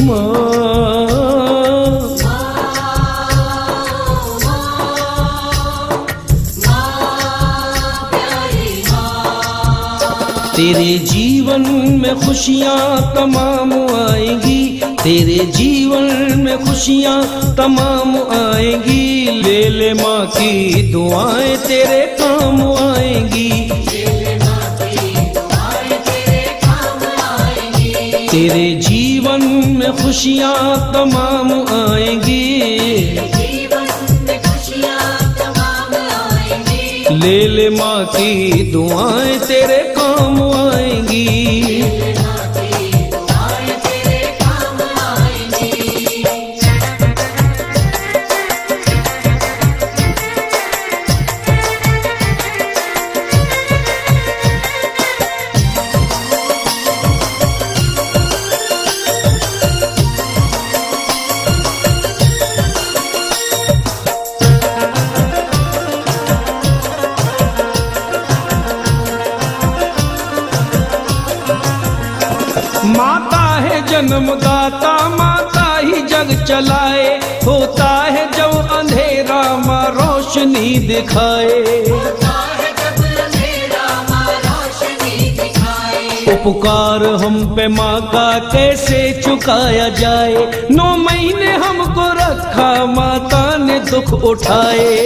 माँ। तेरे जीवन में खुशियाँ तमाम आएंगी, तेरे जीवन में खुशियाँ तमाम आएंगी। ले ले माँ की दुआएं तेरे काम आएंगी, तेरे जीवन में खुशियाँ तमाम आएंगी। ले ले माँ की दुआएं तेरे काम आएंगी। माता है जन्मदाता, माता ही जग चलाए। होता है जब अंधेरा माँ रोशनी दिखाए। उपकार हम पे माँ का कैसे चुकाया जाए। 9 महीने हमको रखा माता ने दुख उठाए।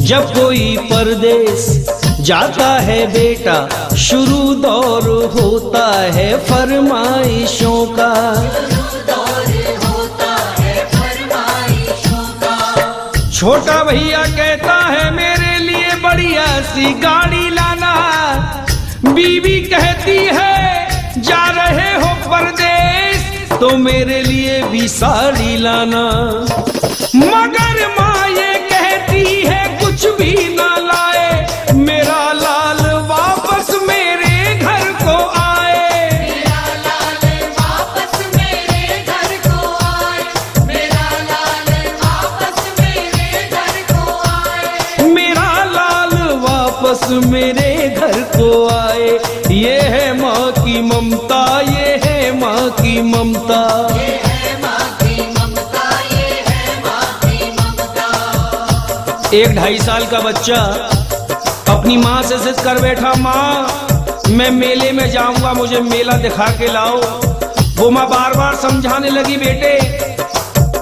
जब कोई परदेश जाता है बेटा, शुरू दौर होता है फरमाइशों का। छोटा भैया कहता है मेरे लिए बढ़िया सी गाड़ी लाना। बीवी कहती है जा रहे हो परदेश तो मेरे लिए भी साड़ी लाना। मगर माँ ये कहती है कुछ भी ना लाए, मेरा लाल वापस मेरे घर को आए। मेरा लाल वापस मेरे घर को आए। मेरा लाल वापस मेरे घर को आए। मेरा लाल वापस मेरे घर को आए। ये है माँ की ममता, ये है माँ की ममता। एक 2.5 साल का बच्चा अपनी माँ से जिद कर बैठा, माँ मैं मेले में जाऊंगा, मुझे मेला दिखा के लाओ। वो माँ बार बार समझाने लगी, बेटे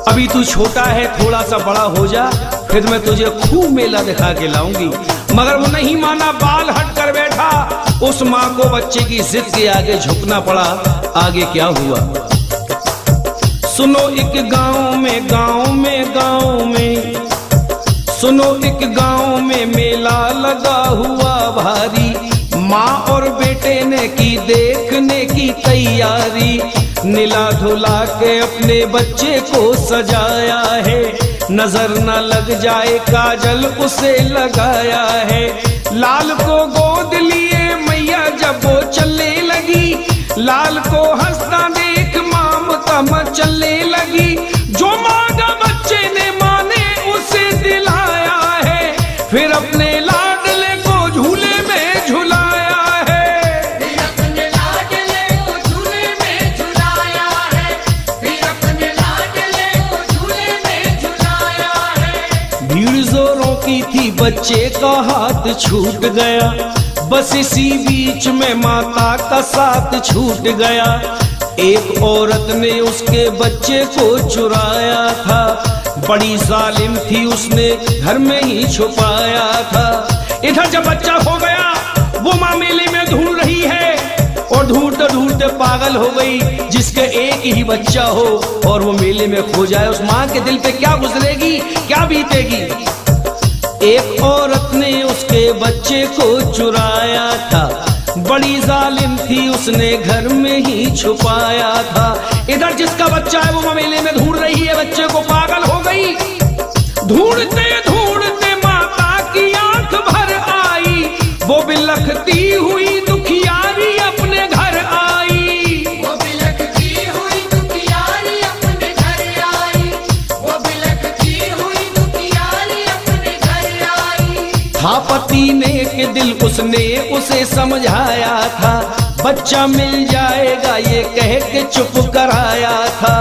अभी तू छोटा है, थोड़ा सा बड़ा हो जा, फिर मैं तुझे खूब मेला दिखा के लाऊंगी। मगर वो नहीं माना, बाल हट कर बैठा। उस माँ को बच्चे की जिद के आगे झुकना पड़ा। आगे क्या हुआ सुनो। एक गाँव में सुनो, एक गांव में मेला लगा हुआ भारी। माँ और बेटे ने की देखने की तैयारी। नीला धुला के अपने बच्चे को सजाया है, नजर न लग जाए काजल उसे लगाया है। लाल को गोद लिए मैया जब वो चलने लगी, लाल को हंसता देख ममता मचलने लगी। जो मांगा बच्चे ने माने उसे दिलाया है, फिर अपने लाडले को झूले में झुलाया है। फिर अपने लाडले को झूले में झुलाया है। फिर अपने लाडले को झूले में झुलाया है। भीड़ जोरों की थी, बच्चे का हाथ छूट गया। बस इसी बीच में माता का साथ छूट गया। एक औरत ने उसके बच्चे को चुराया था। बड़ी जालिम थी, उसने घर में ही छुपाया था। इधर जब बच्चा हो गया, वो माँ मेले में ढूंढ रही है और ढूंढते ढूंढते पागल हो गई। जिसके एक ही बच्चा हो और वो मेले में खो जाए, उस माँ के दिल पे क्या गुजरेगी, क्या बीतेगी। एक औरत ने उसके बच्चे को चुराया था। बड़ी जालिम थी, उसने घर में ही छुपाया था। इधर जिसका बच्चा है वो मेले में ढूंढ रही है, बच्चे को पागल हो गई। ढूंढते ढूंढते माता की आंख भर आई, वो बिलखती हुई दुखियारी अपने घर आई। वो बिलखती हुई दुखियारी अपने घर आई। वो बिलखती हुई दुखियारी अपने घर आई। था पति ने के दिल उसने उसे समझाया था, बच्चा मिल जाएगा ये कह के चुप कराया था।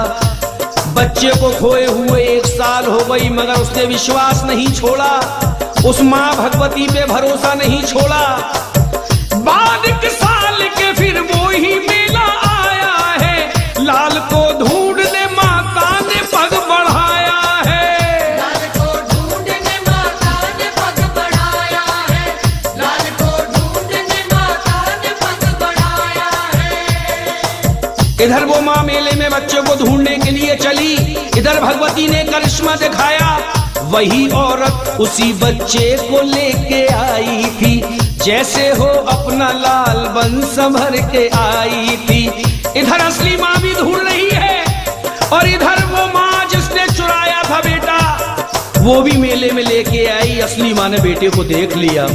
बच्चे को खोए हुए 1 साल हो गई मगर उसने विश्वास नहीं छोड़ा, उस माँ भगवती पे भरोसा नहीं छोड़ा। बाद 1 साल के फिर वो ही मेला आया है, लाल को ढूंढने माता ने पग बढ़ाया है। लाल को ढूंढने माता ने पग बढ़ाया है, लाल को ढूंढने माता ने पग बढ़ाया है। इधर वो माँ मेले में बच्चे को ढूंढने के लिए चली, इधर भगवती ने करिश्मा दिखाया। वही औरत उसी बच्चे को लेके आई थी, जैसे हो अपना लाल बन संभर के आई थी। इधर असली माँ भी ढूंढ रही है और इधर वो माँ जिसने चुराया था बेटा वो भी मेले में लेके आई। असली माँ ने बेटे को देख लिया,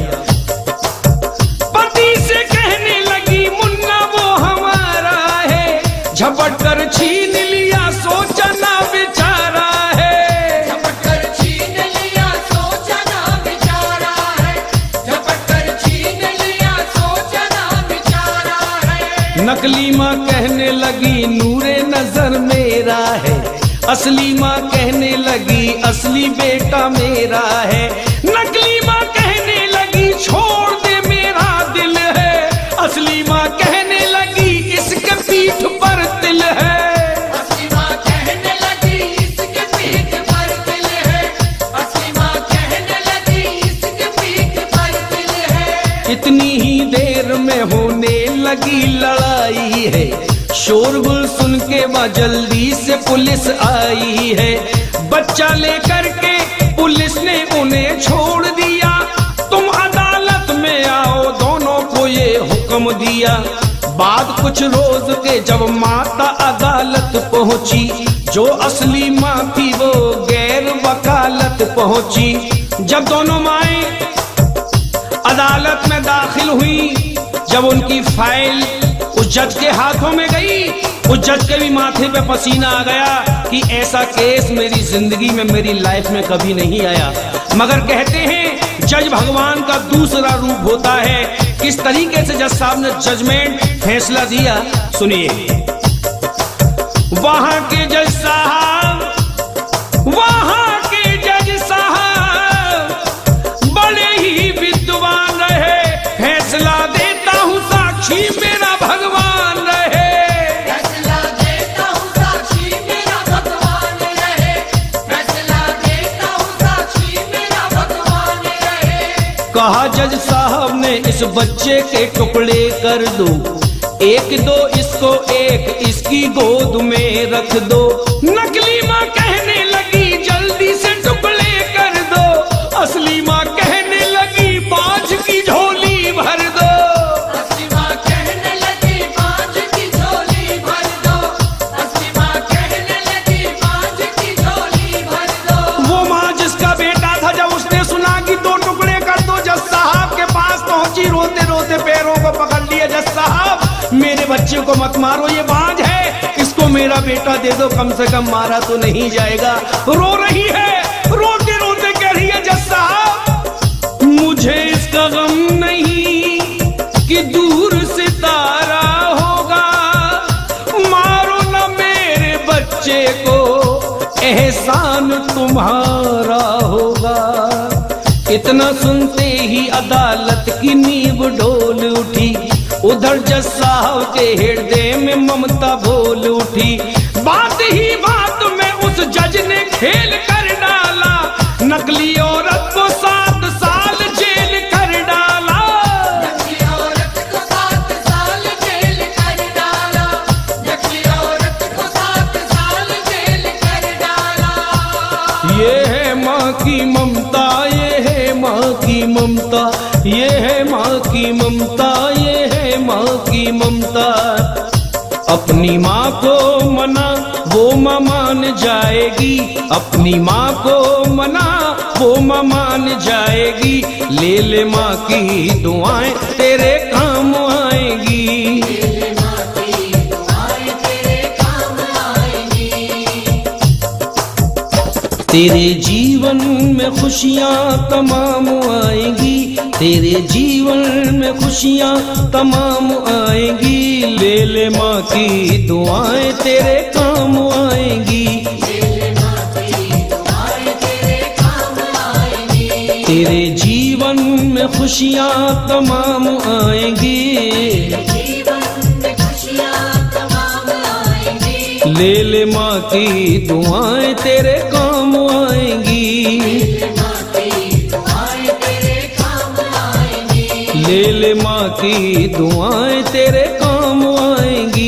पति से कहने लगी मुन्ना वो हमारा है, झपट कर छीन लिया सोचा ना बेचारा है। झपट कर छीन लिया सोचा ना बेचारा है, झपट कर छीन लिया सोचा ना बेचारा है। नकली माँ कहने लगी नूरे नजर मेरा है, असली माँ कहने लगी असली बेटा मेरा है। नकली माँ कहने लगी छोड़ दे मेरा दिल है, असली माँ कहने लगी इसके पीठ पर तिल है। असली माँ कहने लगी इसके पीठ पर तिल है, असली माँ कहने लगी इसके पीठ पर तिल है। इतनी ही देर में होने लगी लड़ाई है, शोरगुल सुन के वह जल्दी से पुलिस आई है। बच्चा लेकर के पुलिस ने उन्हें छोड़ दिया, तुम अदालत में आओ दोनों को ये हुक्म दिया। बाद कुछ रोज के जब माता अदालत पहुंची, जो असली माँ थी वो गैर वकालत पहुंची। जब दोनों माएं अदालत में दाखिल हुई, जब उनकी फाइल उस जज के हाथों में गई, उस जज के भी माथे पे पसीना आ गया कि ऐसा केस मेरी जिंदगी में मेरी लाइफ में कभी नहीं आया। मगर कहते हैं जज भगवान का दूसरा रूप होता है। किस तरीके से जज साहब ने जजमेंट फैसला दिया सुनिए। वहां के जज साहब, वहां के जज साहब बड़े ही विद्वान रहे, फैसला देता हूँ साक्षी मेरा भगवान रहे। फैसला देता हूँ साक्षी मेरा भगवान रहे, फैसला देता हूँ साक्षी मेरा भगवान रहे। कहा जज साहब ने इस बच्चे के टुकड़े कर दो, 1-2 इसको 1 इसकी गोद में रख दो। नकली माँ कहने लगी जल्दी से टुकड़े कर दो, असली माँ कहने लगी बाज की झोली भर दो। असली माँ कहने लगी बाज की झोली भर दो, असली माँ कहने लगी बाज की झोली भर दो। वो माँ जिसका बेटा था जब उसने सुना कि 2 टुकड़े कर दो, जज साहब के पास पहुंची, रोते रोते पैरों को पकड़ लिया। जज साहब मेरे बच्चे को मत मारो, ये बाज है, इसको मेरा बेटा दे दो, कम से कम मारा तो नहीं जाएगा। रो रही है, रोते रोते कह रही है जज साहब मुझे इसका गम नहीं कि दूर सितारा होगा, मारो न मेरे बच्चे को एहसान तुम्हारा होगा। इतना सुनते ही अदालत की नींव डोल उठी, उधर जज साहब के हृदय में ममता बोल उठी। बात ही बात में उस जज ने खेल कर डाला, नकली औरत को 7 साल जेल कर डाला। नकली औरत को 7 साल जेल कर डाला, नकली औरत को 7 साल जेल कर डाला। ये है माँ की ममता, ये है माँ की ममता, ये है माँ की ममता, ये है माँ की ममता। अपनी माँ को मना वो माँ मान जाएगी, अपनी माँ को मना वो माँ मान जाएगी। ले ले माँ की दुआएं तेरे काम आएगी, तेरे माँ की दुआएं तेरे काम आएंगी। तेरे जीवन में खुशियाँ तमाम आएंगी, तेरे जीवन में खुशियाँ तमाम आएंगी, ले ले माँ की दुआएं तेरे काम आएंगी। तेरे जीवन में खुशियाँ तमाम आएंगी, ले ले माँ की दुआएं तेरे काम आएंगी। ले ले माँ की दुआएं तेरे काम आएंगी।